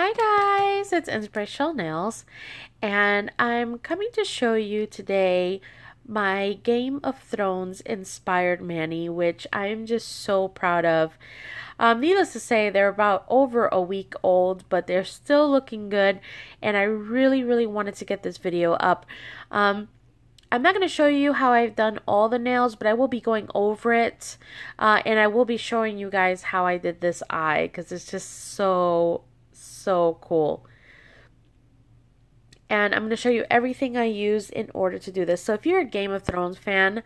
Hi guys, it's Inspirational Nails, and I'm coming to show you today my Game of Thrones inspired mani, which I'm just so proud of. Needless to say, they're about over a week old, but they're still looking good, and I really wanted to get this video up. I'm not going to show you how I've done all the nails, but I will be going over it, and I will be showing you guys how I did this eye, because it's just so cool. And I'm going to show you everything I used in order to do this. So if you're a Game of Thrones fan,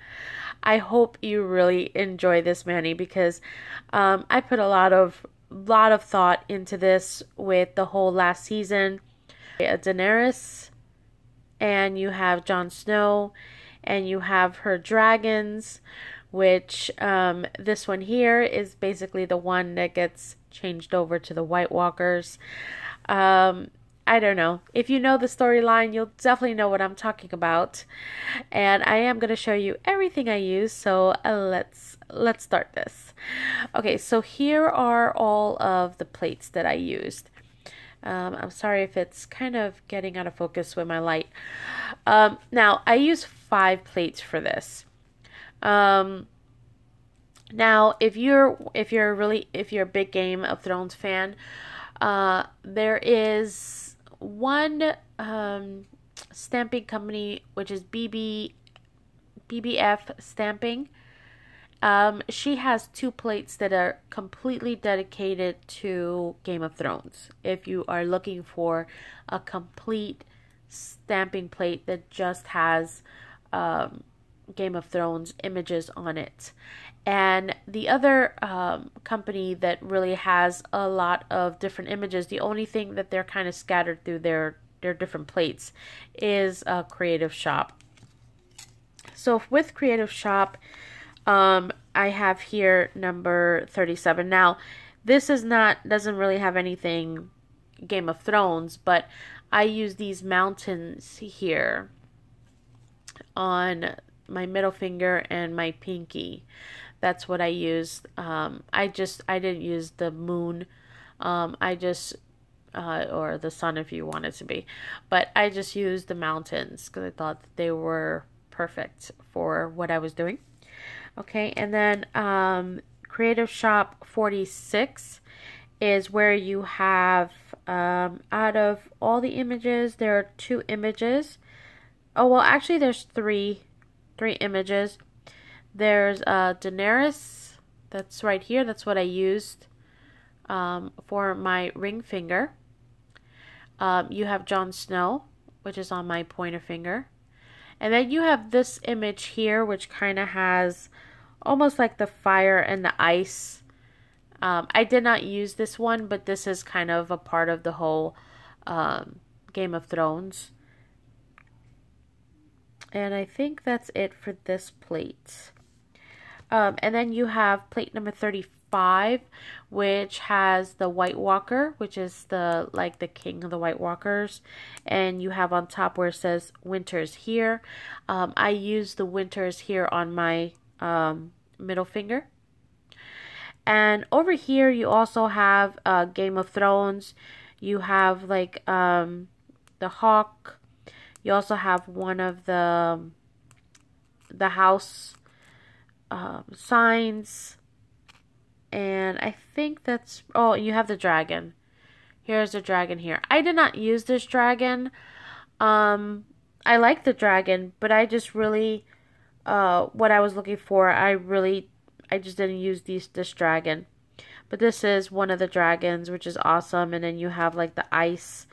I hope you really enjoy this mani, because I put a lot of thought into this with the whole last season. Daenerys, and you have Jon Snow, and you have her dragons, which this one here is basically the one that gets changed over to the White Walkers. I don't know. If you know the storyline, you'll definitely know what I'm talking about. And I am going to show you everything I use, so let's start this. Okay, so here are all of the plates that I used. I'm sorry if it's kind of getting out of focus with my light. Now, I use 5 plates for this. Now, if you're a big Game of Thrones fan, there is one stamping company, which is BBF Stamping. She has 2 plates that are completely dedicated to Game of Thrones. If you are looking for a complete stamping plate that just has Game of Thrones images on it. And the other company that really has a lot of different images, the only thing that they're kind of scattered through their different plates is Creative Shop. So with Creative Shop, I have here number 37. Now, this doesn't really have anything Game of Thrones, but I use these mountains here on my middle finger and my pinky. That's what I used. I didn't use the moon. Or the sun if you want it to be. But I just used the mountains because I thought that they were perfect for what I was doing. Okay, and then Creative Shop 46 is where you have, out of all the images, there are 2 images. Oh, well, actually there's three images. There's Daenerys, that's right here, that's what I used for my ring finger. You have Jon Snow, which is on my pointer finger. And then you have this image here, which kind of has almost like the fire and the ice. I did not use this one, but this is kind of a part of the whole Game of Thrones. And I think that's it for this plate. And then you have plate number 35, which has the White Walker, which is the king of the White Walkers. And you have on top where it says Winters here. I use the Winters here on my middle finger. And over here you also have Game of Thrones. You have like the hawk. You also have one of the house signs, and I think that's, oh, you have the dragon. Here's the dragon here. I did not use this dragon. I like the dragon, but I just really what I was looking for, I just didn't use this dragon. But this is one of the dragons, which is awesome. And then you have like the ice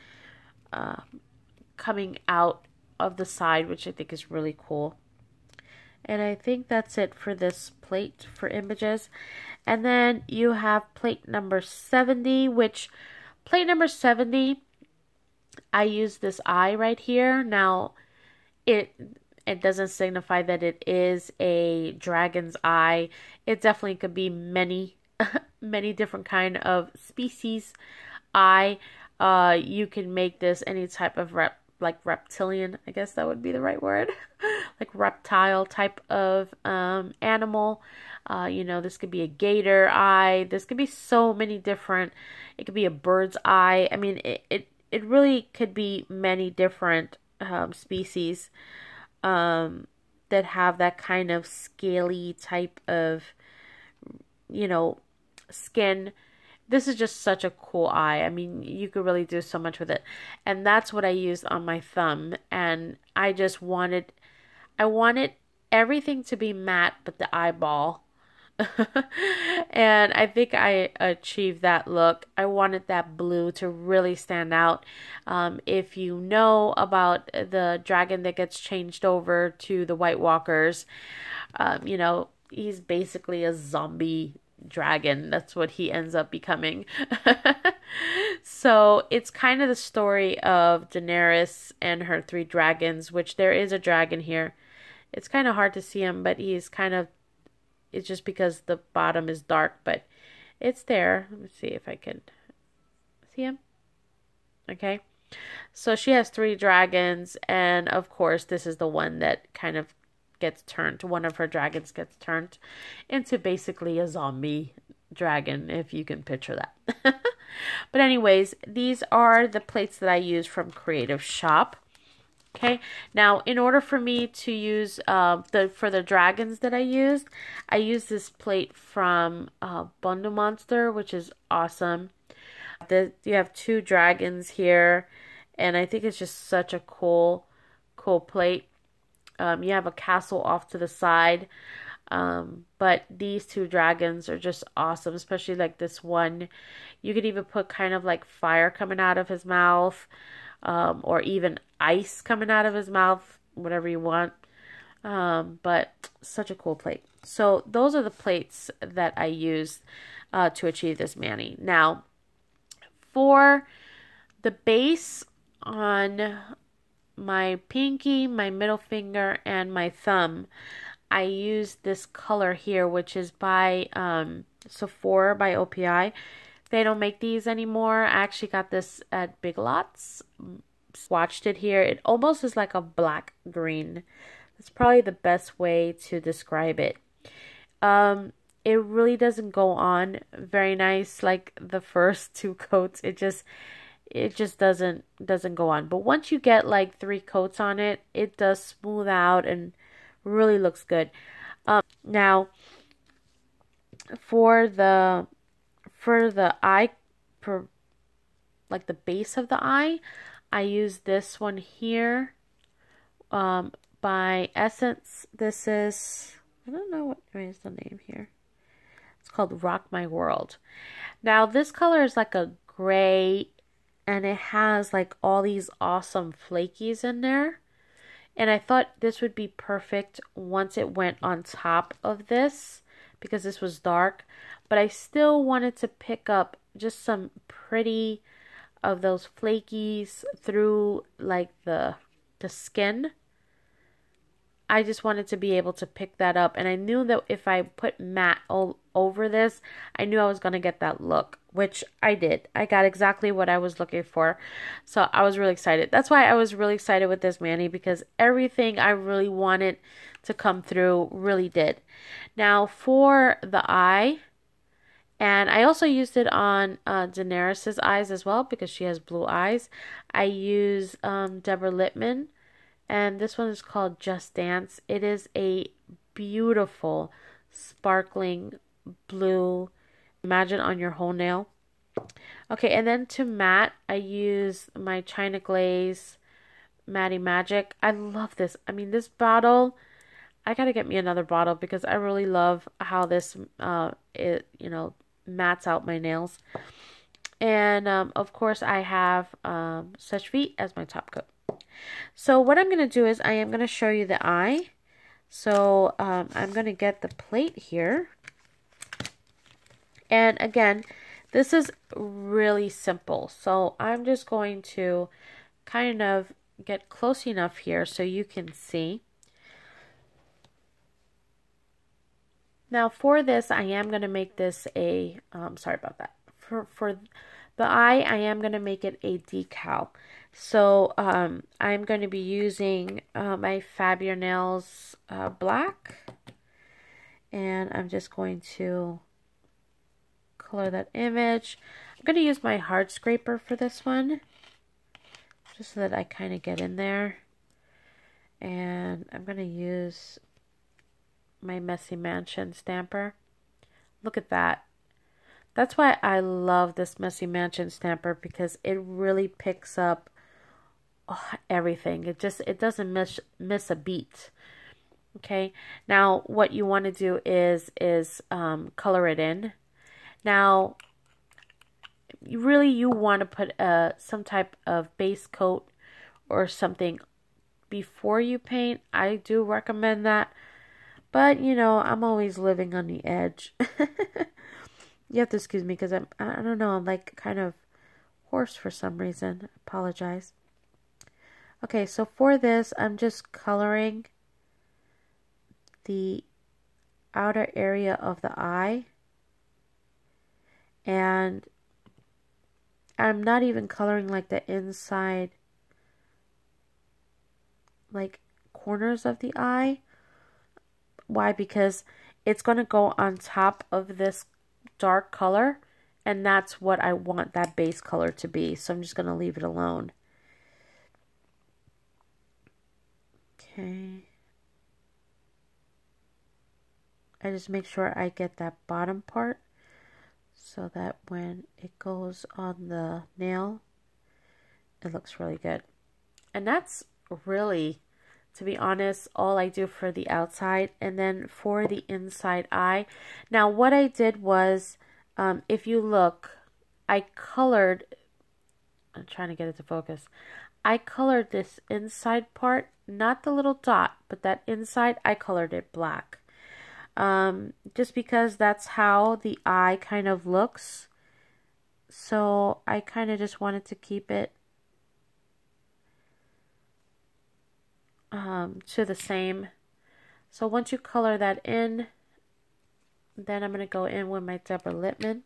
coming out of the side, which I think is really cool. And I think that's it for this plate for images. And then you have plate number 70, which plate number 70, I use this eye right here. Now, it doesn't signify that it is a dragon's eye. It definitely could be many different kind of species eye. You can make this any type of like reptilian, I guess that would be the right word, like reptile type of animal. You know, this could be a gator eye. This could be so many different. It could be a bird's eye. I mean, it really could be many different species that have that kind of scaly type of, you know, skin. This is just such a cool eye. I mean, you could really do so much with it. And that's what I used on my thumb. And I wanted everything to be matte but the eyeball. And I think I achieved that look. I wanted that blue to really stand out. If you know about the dragon that gets changed over to the White Walkers, you know, he's basically a zombie dragon. That's what he ends up becoming. So it's kind of the story of Daenerys and her 3 dragons, which there is a dragon here. It's kind of hard to see him, but he's kind of, it's just because the bottom is dark, but it's there. Let me see if I can see him. Okay. So she has 3 dragons, and of course this is the one that kind of gets turned. One of her dragons gets turned into basically a zombie dragon, if you can picture that. But anyways, these are the plates that I use from Creative Shop. Okay, now in order for me to use for the dragons that I used this plate from Bundle Monster, which is awesome. You have 2 dragons here, and I think it's just such a cool plate. You have a castle off to the side, but these 2 dragons are just awesome, especially like this one. You could even put kind of like fire coming out of his mouth, or even ice coming out of his mouth, whatever you want. But such a cool plate. So those are the plates that I used to achieve this mani. Now, for the base on my pinky, my middle finger, and my thumb, I used this color here, which is by Sephora by OPI. They don't make these anymore. I actually got this at Big Lots. Swatched it here. It almost is like a black green. That's probably the best way to describe it. It really doesn't go on very nice like the first 2 coats. It just doesn't go on. But once you get like 3 coats on it, it does smooth out and really looks good. Now for the eye, for like the base of the eye, I use this one here by Essence. This is, I don't know what is the name here. It's called Rock My World. Now this color is like a gray, and it has like all these awesome flakies in there. And I thought this would be perfect once it went on top of this, because this was dark. But I still wanted to pick up just some pretty of those flakies through like the skin. I just wanted to be able to pick that up. And I knew that if I put matte all over this, I knew I was going to get that look, which I did. I got exactly what I was looking for. So I was really excited. That's why I was really excited with this mani, because everything I really wanted to come through really did. Now for the eye, and I also used it on Daenerys' eyes as well, because she has blue eyes. I use Deborah Lippmann. And this one is called Just Dance. It is a beautiful, sparkling blue. Imagine on your whole nail. Okay, and then to matte, I use my China Glaze Matty Magic. I love this. I mean, this bottle, I gotta get me another bottle, because I really love how this, mattes out my nails. And, of course, I have Sèche Vite as my top coat. So what I'm going to do is I am going to show you the eye. So I'm going to get the plate here. And again, this is really simple. So I'm just going to kind of get close enough here so you can see. Now for this, I am going to make this a, sorry about that. For the eye, I am going to make it a decal. So I'm going to be using my Fab Your Nails black. And I'm just going to color that image. I'm going to use my hard scraper for this one, just so that I kind of get in there. And I'm going to use my Messy Mansion stamper. Look at that. That's why I love this Messy Mansion stamper, because it really picks up everything. It doesn't miss a beat. Okay, now what you want to do is color it in. Now, you want to put some type of base coat or something before you paint. I do recommend that, but you know, I'm always living on the edge. You have to excuse me because I don't know, I'm like kind of hoarse for some reason. I apologize. Okay, so for this, I'm just coloring the outer area of the eye, and I'm not even coloring like the inside, like corners of the eye. Why? Because it's going to go on top of this dark color, and that's what I want that base color to be. So I'm just going to leave it alone. Okay. I just make sure I get that bottom part so that when it goes on the nail, it looks really good. And that's really, to be honest, all I do for the outside. And then for the inside eye, now what I did was, if you look, I colored, I'm trying to get it to focus. I colored this inside part, not the little dot, but that inside, I colored it black. Just because that's how the eye kind of looks. So I kind of just wanted to keep it to the same. So once you color that in, then I'm going to go in with my Deborah Lippmann.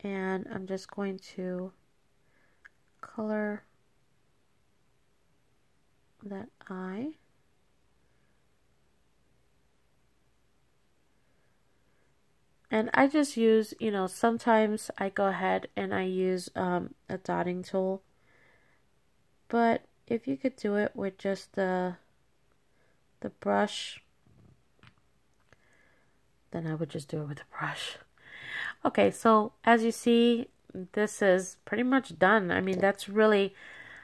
And I'm just going to color that eye. And I just use, you know, sometimes I go ahead and I use a dotting tool. But if you could do it with just the brush, then I would just do it with the brush. Okay, so as you see, this is pretty much done. I mean, that's really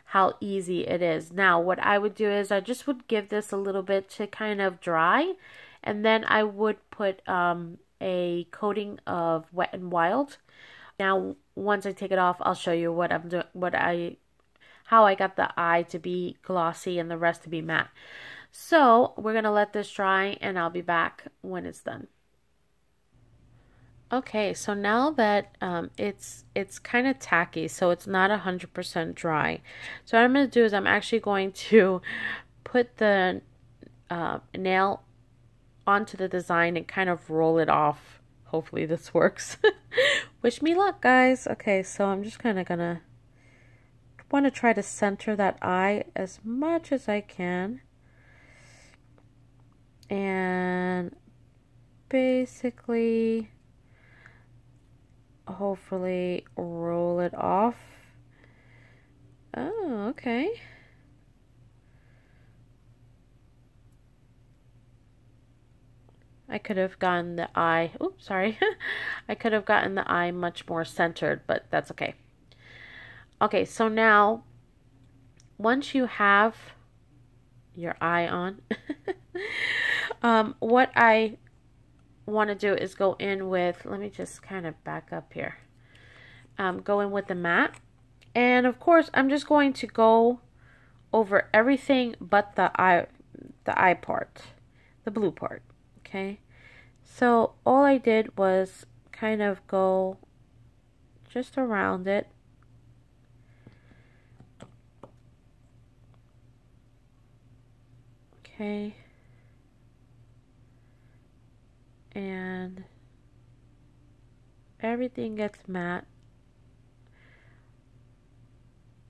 how easy it is. Now, what I would do is I just would give this a little bit to kind of dry, and then I would put a coating of Wet n Wild. Now, once I take it off, I'll show you what I'm doing, how I got the eye to be glossy and the rest to be matte. So we're gonna let this dry, and I'll be back when it's done. Okay, so now that it's kind of tacky, so it's not 100% dry. So what I'm going to do is I'm actually going to put the nail onto the design and kind of roll it off. Hopefully this works. Wish me luck, guys. Okay, so I'm just kind of gonna want to try to center that eye as much as I can. And basically, hopefully roll it off. Oh, okay. I could have gotten the eye, oops, sorry. I could have gotten the eye much more centered, but that's okay. Okay, so now, once you have your eye on, what I want to do is go in with, let me just kind of back up here. Go in with the matte. And of course, I'm just going to go over everything but the eye part, the blue part. Okay, so all I did was kind of go just around it. Okay, and everything gets matte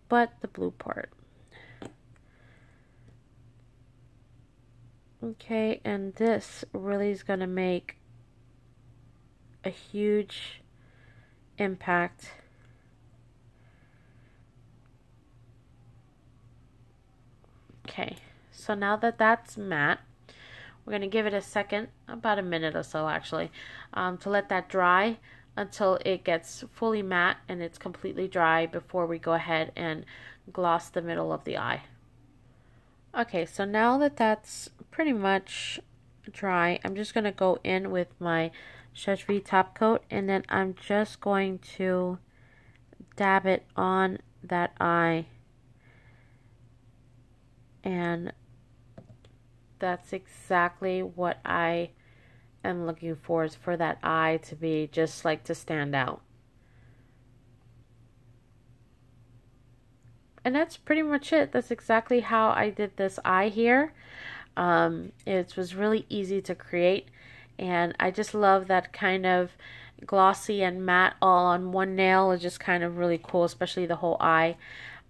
but the blue part. Okay, and this really is going to make a huge impact. Okay, so now that that's matte, we're going to give it a second, about a minute or so actually, to let that dry until it gets fully matte and it's completely dry before we go ahead and gloss the middle of the eye. Okay, so now that that's pretty much dry, I'm just going to go in with my Stretch V top coat, and then I'm just going to dab it on that eye. And that's exactly what I am looking for, is for that eye to be just like to stand out. And that's pretty much it. That's exactly how I did this eye here. It was really easy to create, and I just love that kind of glossy and matte all on one nail. It's just kind of really cool, especially the whole eye.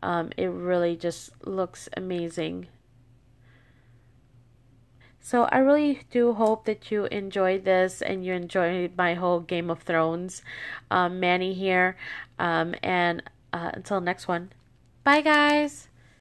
It really just looks amazing. So I really do hope that you enjoyed this and you enjoyed my whole Game of Thrones Manny here. And until next one, bye guys!